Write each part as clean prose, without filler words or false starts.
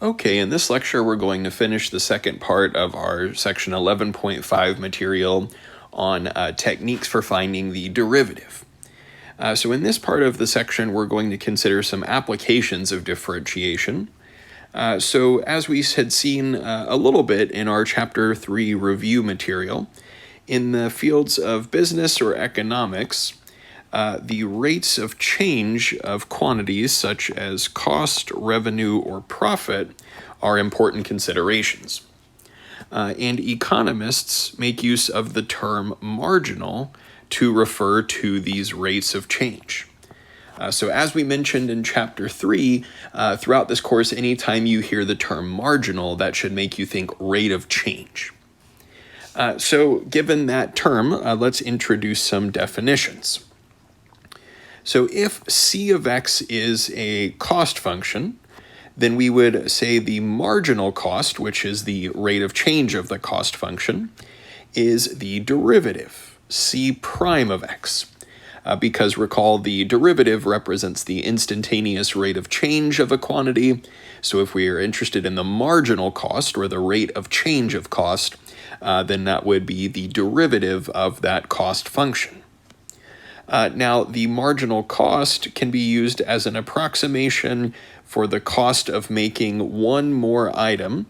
Okay, in this lecture, we're going to finish the second part of our section 11.5 material on techniques for finding the derivative. So in this part of the section, we're going to consider some applications of differentiation. So as we had seen a little bit in our Chapter 3 review material, in the fields of business or economics, the rates of change of quantities such as cost, revenue, or profit are important considerations. And economists make use of the term marginal to refer to these rates of change. So as we mentioned in Chapter 3, throughout this course, anytime you hear the term marginal, that should make you think rate of change. So given that term, let's introduce some definitions. So if c of x is a cost function, then we would say the marginal cost, which is the rate of change of the cost function, is the derivative, c prime of x. Because recall, the derivative represents the instantaneous rate of change of a quantity. So if we are interested in the marginal cost, or the rate of change of cost, then that would be the derivative of that cost function. Now, the marginal cost can be used as an approximation for the cost of making one more item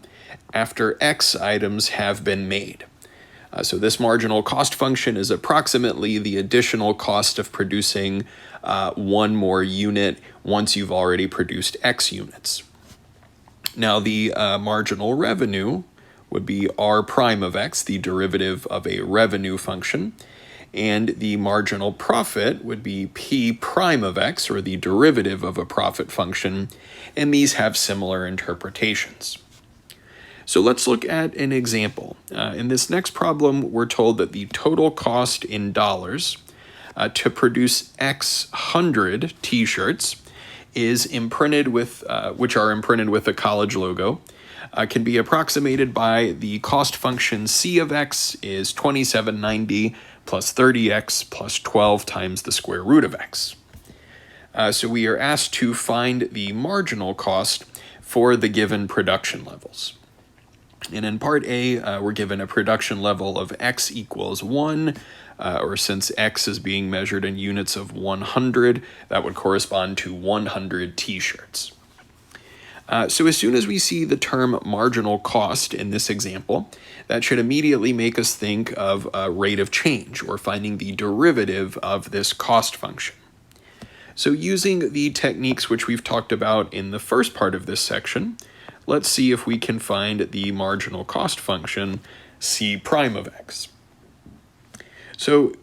after X items have been made. So this marginal cost function is approximately the additional cost of producing one more unit once you've already produced X units. Now, the marginal revenue would be R prime of X, the derivative of a revenue function. And the marginal profit would be P prime of X, or the derivative of a profit function, and these have similar interpretations. So let's look at an example. In this next problem, we're told that the total cost in dollars to produce X 100 t-shirts is imprinted with, which are imprinted with a college logo, can be approximated by the cost function C of X is 2790 plus 30x plus 12 times the square root of x. So we are asked to find the marginal cost for the given production levels. And in part A, we're given a production level of x equals 1, or since x is being measured in units of 100, that would correspond to 100 t-shirts. So as soon as we see the term marginal cost in this example, that should immediately make us think of a rate of change, or finding the derivative of this cost function. So using the techniques which we've talked about in the first part of this section, let's see if we can find the marginal cost function c prime of x. So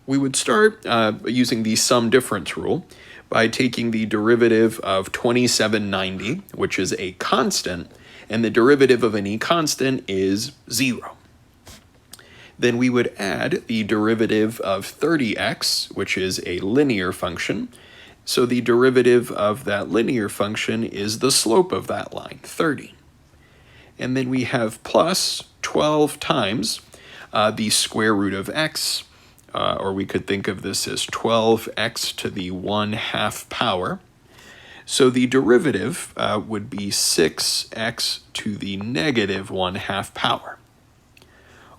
we would start using the sum difference rule by taking the derivative of 2790, which is a constant, and the derivative of any constant is 0. Then we would add the derivative of 30x, which is a linear function. So the derivative of that linear function is the slope of that line, 30. And then we have plus 12 times the square root of x, or we could think of this as 12x to the 1/2 power. So the derivative would be 6x to the negative 1/2 power.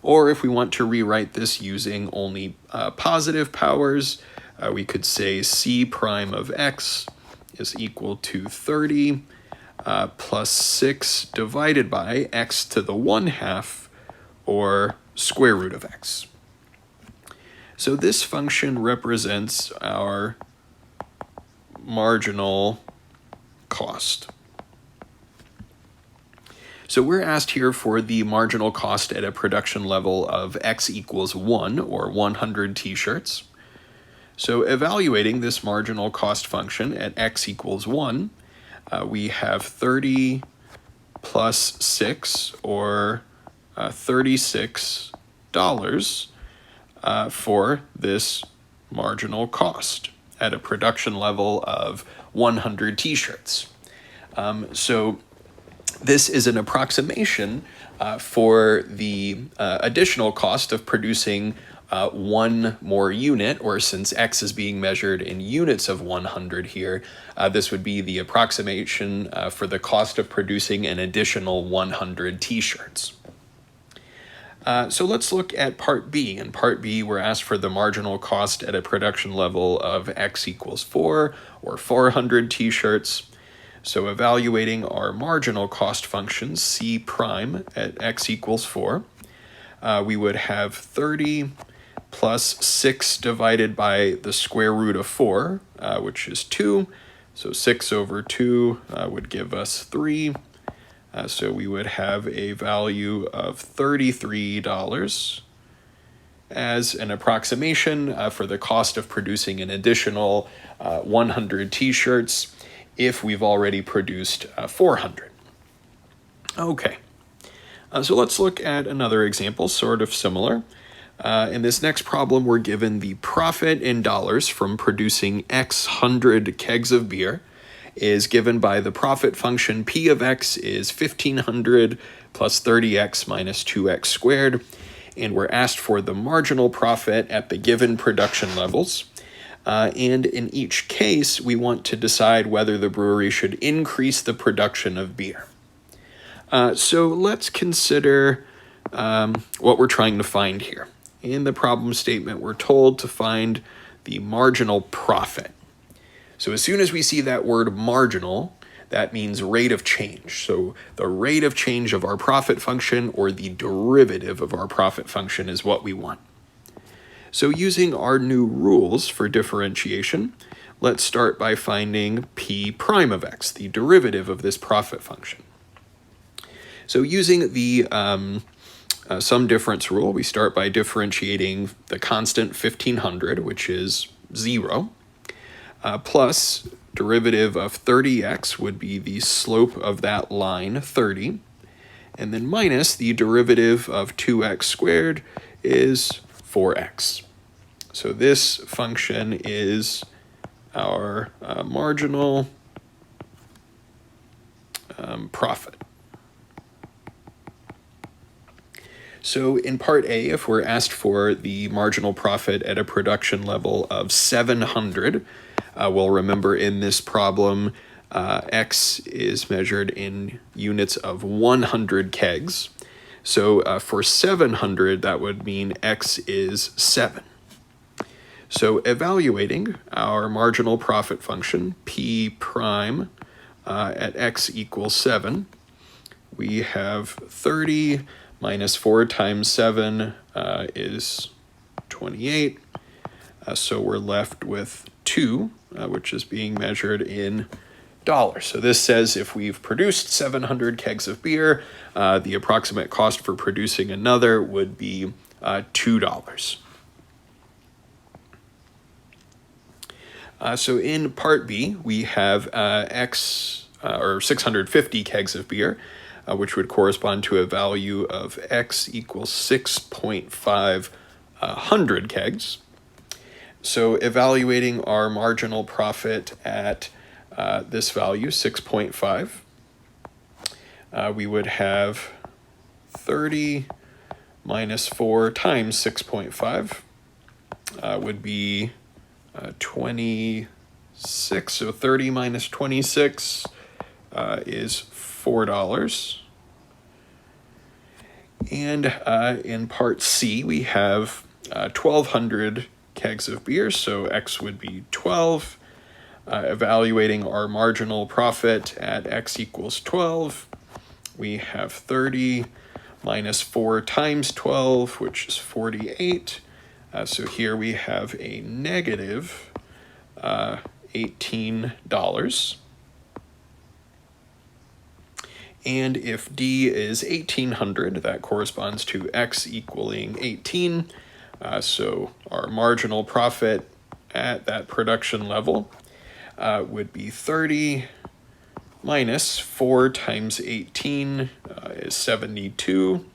Or if we want to rewrite this using only positive powers, we could say c prime of x is equal to 30 plus 6 divided by x to the 1/2, or square root of x. So this function represents our marginal cost. So we're asked here for the marginal cost at a production level of x equals 1, or 100 t-shirts. So evaluating this marginal cost function at x equals 1, we have 30 plus 6, or $36 for this marginal cost at a production level of 100 t-shirts. So this is an approximation for the additional cost of producing one more unit, or since x is being measured in units of 100 here, this would be the approximation for the cost of producing an additional 100 t-shirts. So let's look at part B. In part B, we're asked for the marginal cost at a production level of x equals 4, or 400 t-shirts. So evaluating our marginal cost function, C prime at x equals 4, we would have 30 plus 6 divided by the square root of 4, which is 2. So 6 over 2 would give us 3. So we would have a value of $33 as an approximation for the cost of producing an additional 100 t-shirts if we've already produced 400. Okay, so let's look at another example, sort of similar. In this next problem, we're given the profit in dollars from producing X hundred kegs of beer is given by the profit function P of X is 1500 plus 30X minus 2X squared. And we're asked for the marginal profit at the given production levels. And in each case, we want to decide whether the brewery should increase the production of beer. So let's consider what we're trying to find here. In the problem statement, we're told to find the marginal profit. So as soon as we see that word marginal, that means rate of change. So the rate of change of our profit function, or the derivative of our profit function, is what we want. So using our new rules for differentiation, let's start by finding P prime of X, the derivative of this profit function. So using the sum difference rule, we start by differentiating the constant 1500, which is 0, plus derivative of 30x would be the slope of that line, 30, and then minus the derivative of 2x squared is 4x. So this function is our marginal profit. So in part A, if we're asked for the marginal profit at a production level of 700, we'll remember in this problem, X is measured in units of 100 kegs. So for 700, that would mean X is 7. So evaluating our marginal profit function, P prime at X equals 7, we have 30 minus 4 times 7 is 28. So we're left with 2, which is being measured in dollars. So this says if we've produced 700 kegs of beer, the approximate cost for producing another would be $2. So in part B, we have or 650 kegs of beer, which would correspond to a value of X equals 6.5 hundred kegs. So evaluating our marginal profit at this value, 6.5, we would have 30 minus 4 times 6.5 would be 26. So 30 minus 26 is $4. And in part C, we have 1,200 kegs of beer, so X would be 12. Evaluating our marginal profit at X equals 12, we have 30 minus 4 times 12, which is 48. So here we have a negative $18. And if D is 1,800, that corresponds to X equaling 18. So our marginal profit at that production level would be 30 minus 4 times 18 is 72.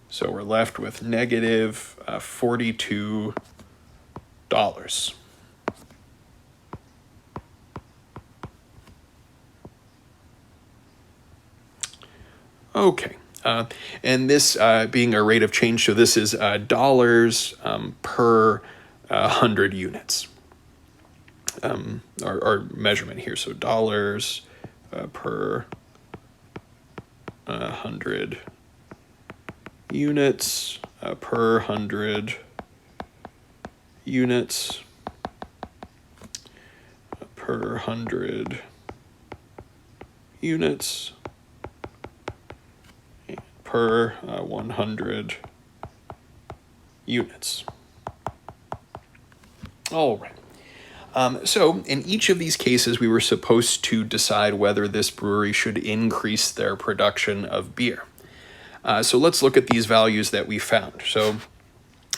So we're left with negative $42. Okay, And this being our rate of change, so this is dollars per 100 units. Our measurement here, so dollars per 100 units per 100 units per 100 units per 100 units. All right. So in each of these cases, we were supposed to decide whether this brewery should increase their production of beer. So let's look at these values that we found. So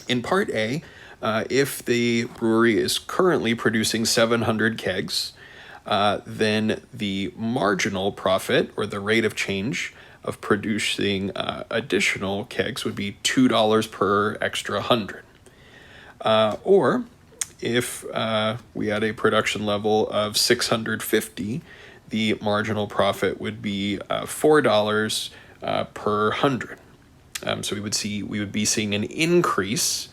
in part A, if the brewery is currently producing 700 kegs, then the marginal profit, or the rate of change of producing additional kegs, would be $2 per extra 100. Or if we had a production level of 650, the marginal profit would be $4 per 100. So we would be seeing an increase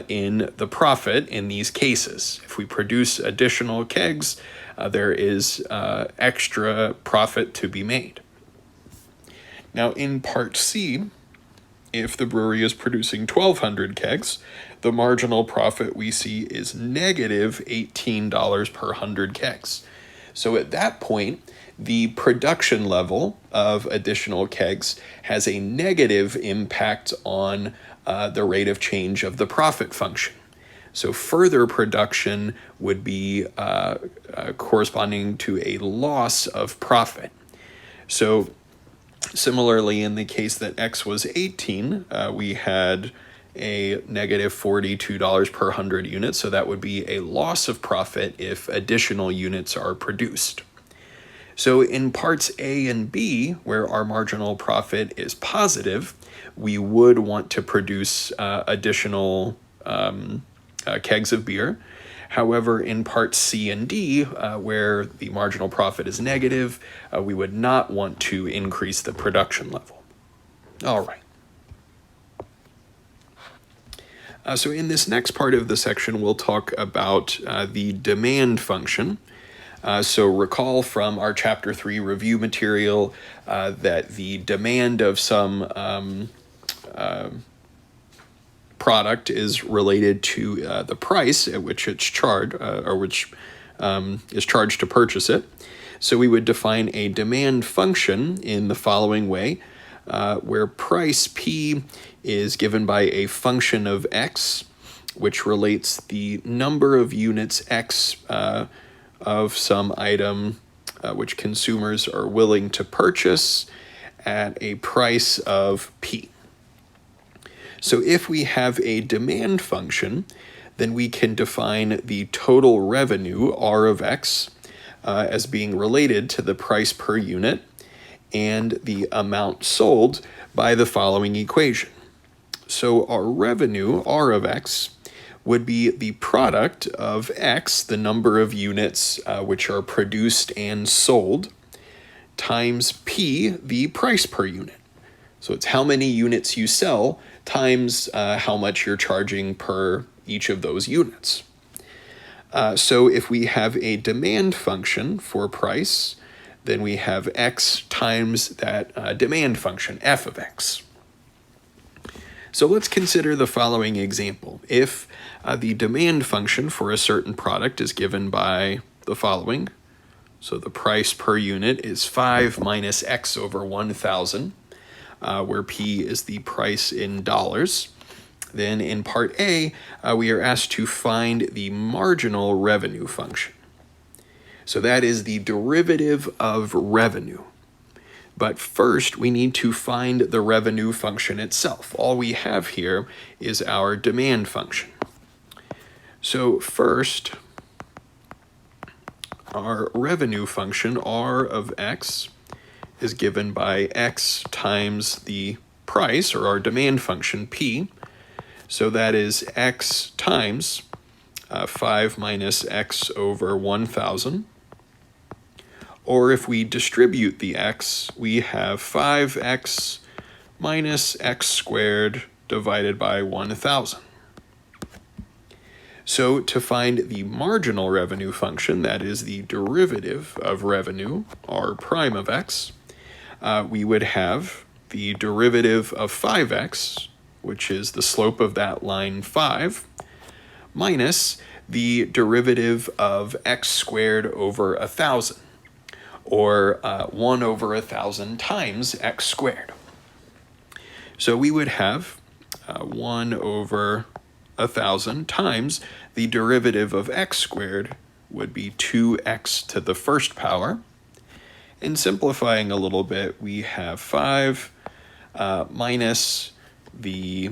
in the profit in these cases. If we produce additional kegs, there is extra profit to be made. Now in part C, if the brewery is producing 1,200 kegs, the marginal profit we see is negative $18 per 100 kegs. So at that point, the production level of additional kegs has a negative impact on the rate of change of the profit function. So further production would be corresponding to a loss of profit. So similarly, in the case that X was 18, we had a negative $42 per 100 units, so that would be a loss of profit if additional units are produced. So in parts A and B, where our marginal profit is positive, we would want to produce additional kegs of beer. However, in parts C and D, where the marginal profit is negative, we would not want to increase the production level. All right. So in this next part of the section, we'll talk about the demand function. So recall from our Chapter 3 review material that the demand of some product is related to the price at which it's charged, or which is charged to purchase it. So we would define a demand function in the following way, where price P is given by a function of X, which relates the number of units X of some item which consumers are willing to purchase at a price of P. So if we have a demand function, then we can define the total revenue, R of X, as being related to the price per unit and the amount sold by the following equation. So our revenue, R of X, would be the product of X, the number of units which are produced and sold, times P, the price per unit. So it's how many units you sell times how much you're charging per each of those units. So if we have a demand function for price, then we have X times that demand function, F of X. So let's consider the following example. If the demand function for a certain product is given by the following, so the price per unit is 5 minus X over 1,000, where P is the price in dollars. Then in part A, we are asked to find the marginal revenue function. So that is the derivative of revenue. But first, we need to find the revenue function itself. All we have here is our demand function. So first, our revenue function, R of X, is given by X times the price, or our demand function, P. So that is X times 5 minus X over 1,000. Or if we distribute the X, we have 5X minus x squared divided by 1,000. So to find the marginal revenue function, that is the derivative of revenue, r prime of x, we would have the derivative of 5x, which is the slope of that line 5, minus the derivative of x squared over 1,000, or 1 over 1,000 times x squared. So we would have 1 over 1,000 times the derivative of x squared would be 2x to the first power. And simplifying a little bit, we have 5 minus the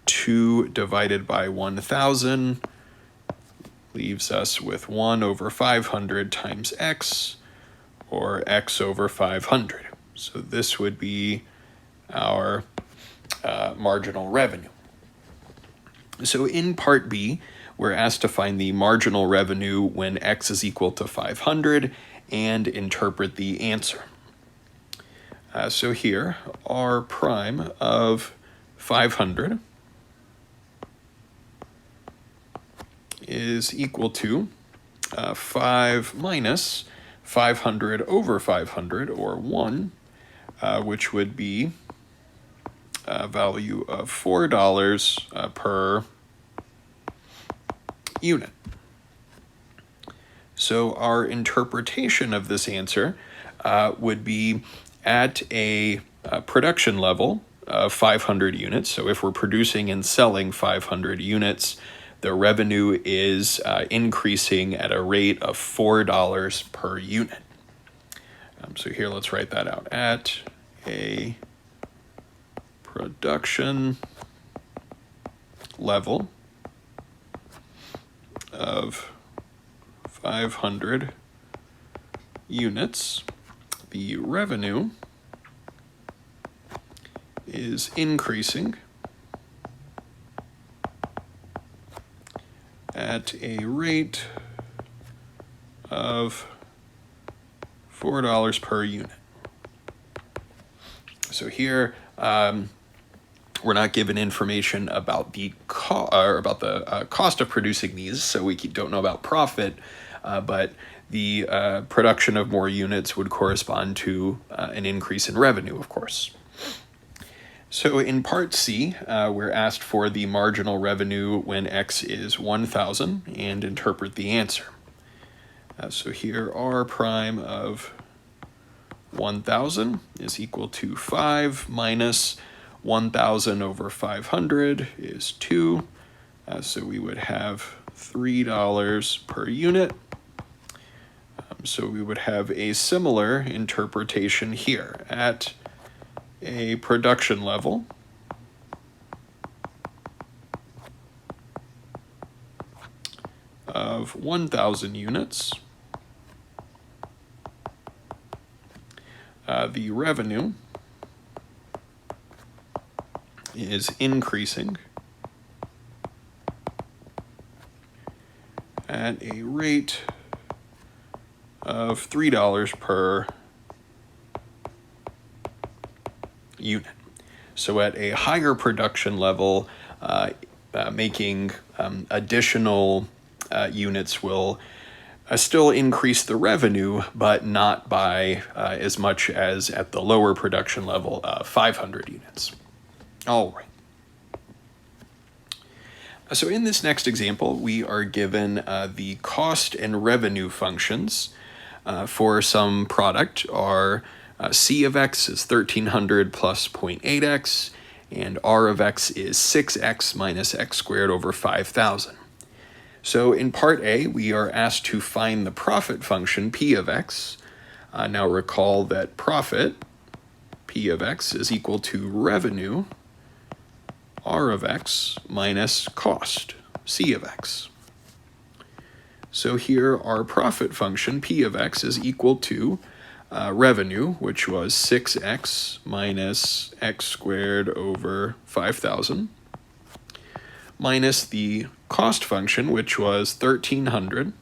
2 divided by 1,000 leaves us with 1 over 500 times x, or x over 500. So this would be our marginal revenue. So in part B, we're asked to find the marginal revenue when x is equal to 500 and interpret the answer. So here, r prime of 500 is equal to 5 minus 500 over 500, or 1, which would be a value of $4 per unit. So our interpretation of this answer would be at a production level of 500 units. So if we're producing and selling 500 units, the revenue is increasing at a rate of $4 per unit. So here, let's write that out. At a production level of 500 units, the revenue is increasing at a rate of $4 per unit. So here, we're not given information about the cost of producing these, so we don't know about profit, but the production of more units would correspond to an increase in revenue, of course. So in part C, we're asked for the marginal revenue when x is 1,000 and interpret the answer. So here, r prime of 1,000 is equal to 5 minus 1,000 over 500 is 2. So we would have $3 per unit. So we would have a similar interpretation here. At a production level of 1,000 units, the revenue is increasing at a rate of $3 per unit. So at a higher production level, making additional units will still increase the revenue, but not by as much as at the lower production level of 500 units. All right. So in this next example, we are given the cost and revenue functions for some product. Our C of x is 1,300 plus 0.8x, and R of x is 6x minus x squared over 5,000. So in part A, we are asked to find the profit function P of x. Now recall that profit, P of x, is equal to revenue, R of x, minus cost, C of x. So here our profit function, P of x, is equal to revenue, which was 6x minus x squared over 5,000, minus the cost function, which was 1,300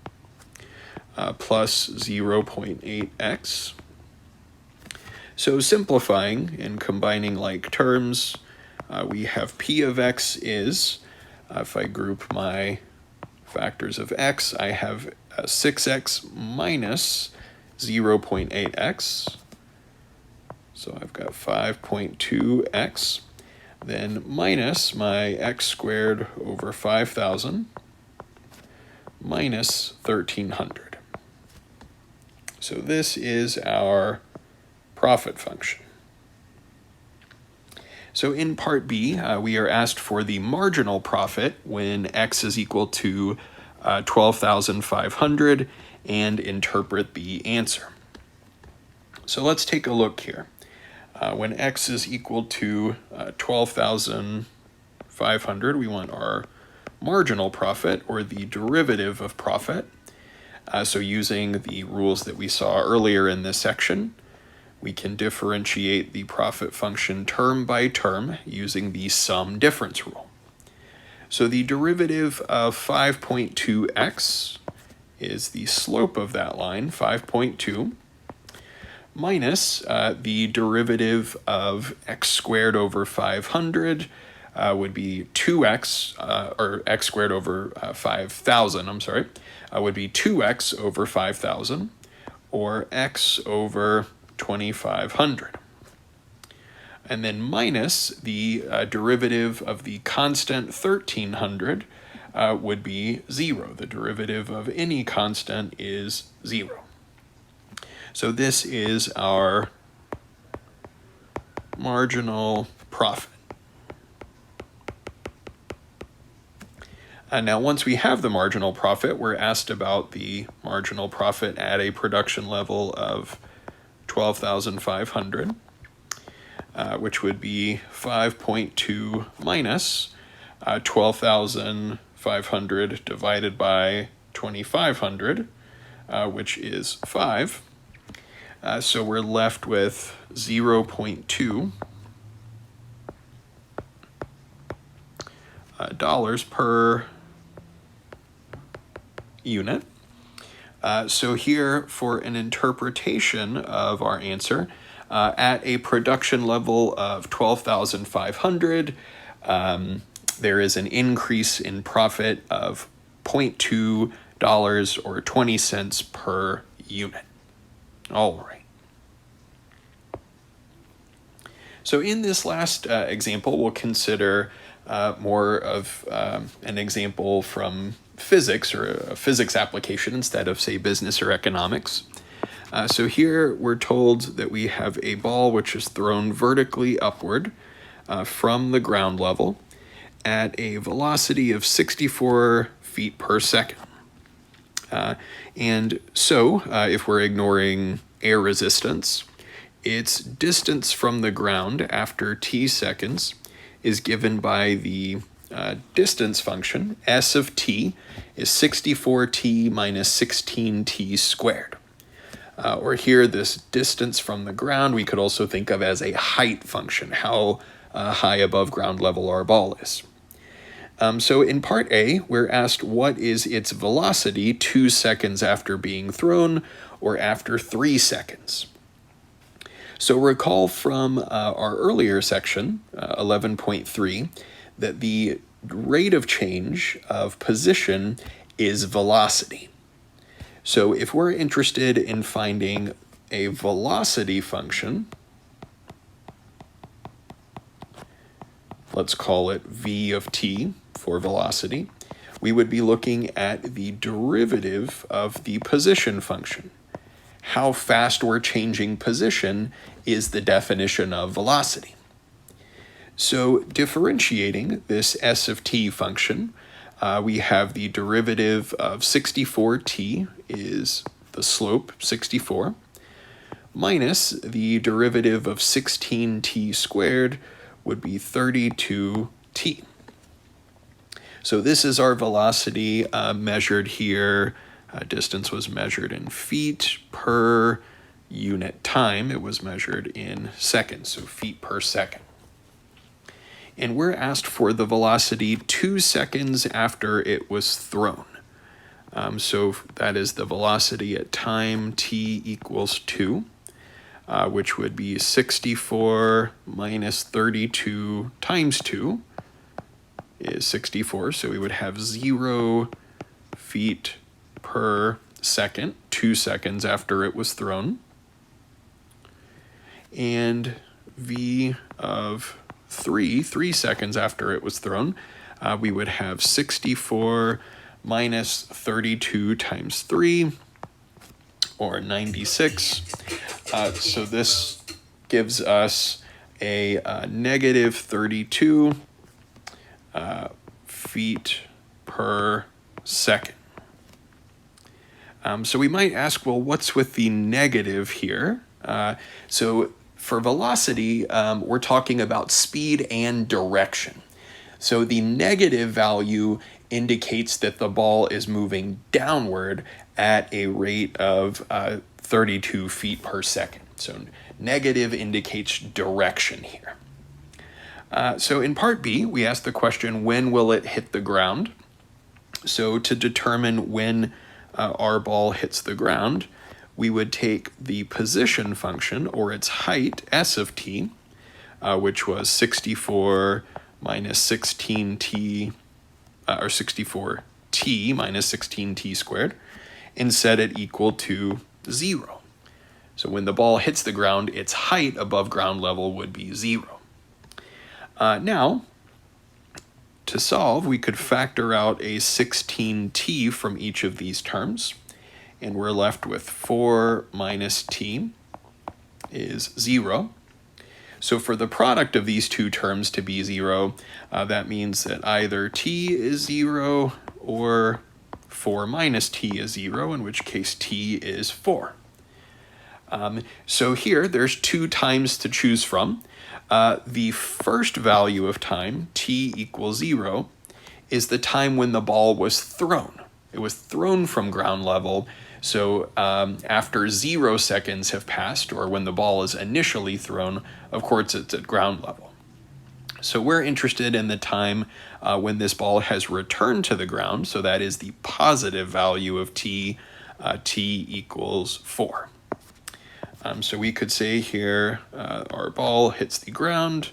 plus 0.8x. So simplifying and combining like terms, we have p of x is, if I group my factors of x, I have 6x minus 0.8x. So I've got 5.2x, then minus my x squared over 5,000 minus 1,300. So this is our profit function. So in part B, we are asked for the marginal profit when x is equal to 12,500 and interpret the answer. So let's take a look here. When x is equal to 12,500, we want our marginal profit, or the derivative of profit. So using the rules that we saw earlier in this section, we can differentiate the profit function term by term using the sum difference rule. So the derivative of 5.2x is the slope of that line, 5.2, minus the derivative of x squared over 500 would be 2x, or x squared over 5,000, I'm sorry, would be 2x over 5,000, or x over 2,500. And then minus the derivative of the constant 1,300 would be 0. The derivative of any constant is 0. So this is our marginal profit. Now, once we have the marginal profit, we're asked about the marginal profit at a production level of 12,500, which would be 5.2 minus 12,500 divided by 2,500, which is 5. So we're left with 0.2 dollars per unit. So here, for an interpretation of our answer, at a production level of 12,500, there is an increase in profit of $0.2 or 20 cents per unit. All right. So in this last example, we'll consider more of an example from physics, or a physics application instead of, say, business or economics. So here we're told that we have a ball which is thrown vertically upward from the ground level at a velocity of 64 feet per second. And so if we're ignoring air resistance, its distance from the ground after t seconds is given by the distance function. S of t is 64t minus 16t squared. Or here, this distance from the ground we could also think of as a height function, how high above ground level our ball is. So in part A, we're asked what is its velocity 2 seconds after being thrown, or after 3 seconds. So recall from our earlier section, 11.3, that the rate of change of position is velocity. So if we're interested in finding a velocity function, let's call it v of t for velocity, we would be looking at the derivative of the position function. How fast we're changing position is the definition of velocity. So differentiating this s of t function, we have the derivative of 64t is the slope, 64, minus the derivative of 16t squared would be 32t. So this is our velocity measured here. Distance was measured in feet per unit time. It was measured in seconds, so feet per second. And we're asked for the velocity 2 seconds after it was thrown. So that is the velocity at time t equals 2. which would be 64 minus 32 times 2 is 64. So we would have 0 feet per second, 2 seconds after it was thrown. And v of 3 seconds after it was thrown, we would have 64 minus 32 times 3, or 96. So this gives us a negative 32 feet per second. So we might ask, well, what's with the negative here? So for velocity, we're talking about speed and direction. So the negative value indicates that the ball is moving downward at a rate of 32 feet per second. So negative indicates direction here. So in part B, we asked the question, when will it hit the ground? So to determine when our ball hits the ground, we would take the position function, or its height, s of t, which was 64 minus 16t, or 64t minus 16t squared, and set it equal to 0. So when the ball hits the ground, its height above ground level would be 0. Now, to solve, we could factor out a 16t from each of these terms, and we're left with 4 minus t is 0. So for the product of these two terms to be 0, that means that either t is 0 or 4 minus t is 0, in which case t is 4. So here, there's 2 times to choose from. The first value of time, t equals 0, is the time when the ball was thrown. It was thrown from ground level, so after 0 seconds have passed, or when the ball is initially thrown, of course it's at ground level. So we're interested in the time when this ball has returned to the ground, so that is the positive value of t, t equals 4. So we could say here our ball hits the ground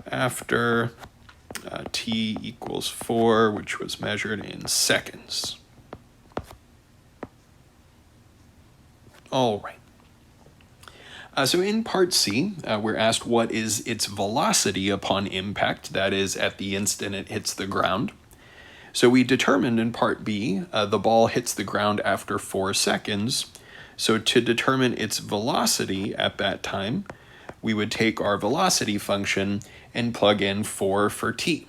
after t equals 4, which was measured in seconds. All right. So in part C, we're asked what is its velocity upon impact, that is, at the instant it hits the ground. So we determined in part B, the ball hits the ground after 4 seconds. So to determine its velocity at that time, we would take our velocity function and plug in 4 for t.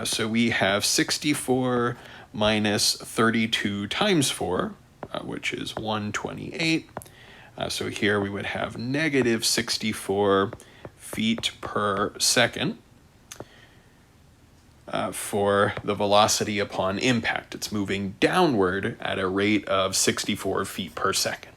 So we have 64 minus 32 times 4, which is 128. So here we would have negative 64 feet per second for the velocity upon impact. It's moving downward at a rate of 64 feet per second.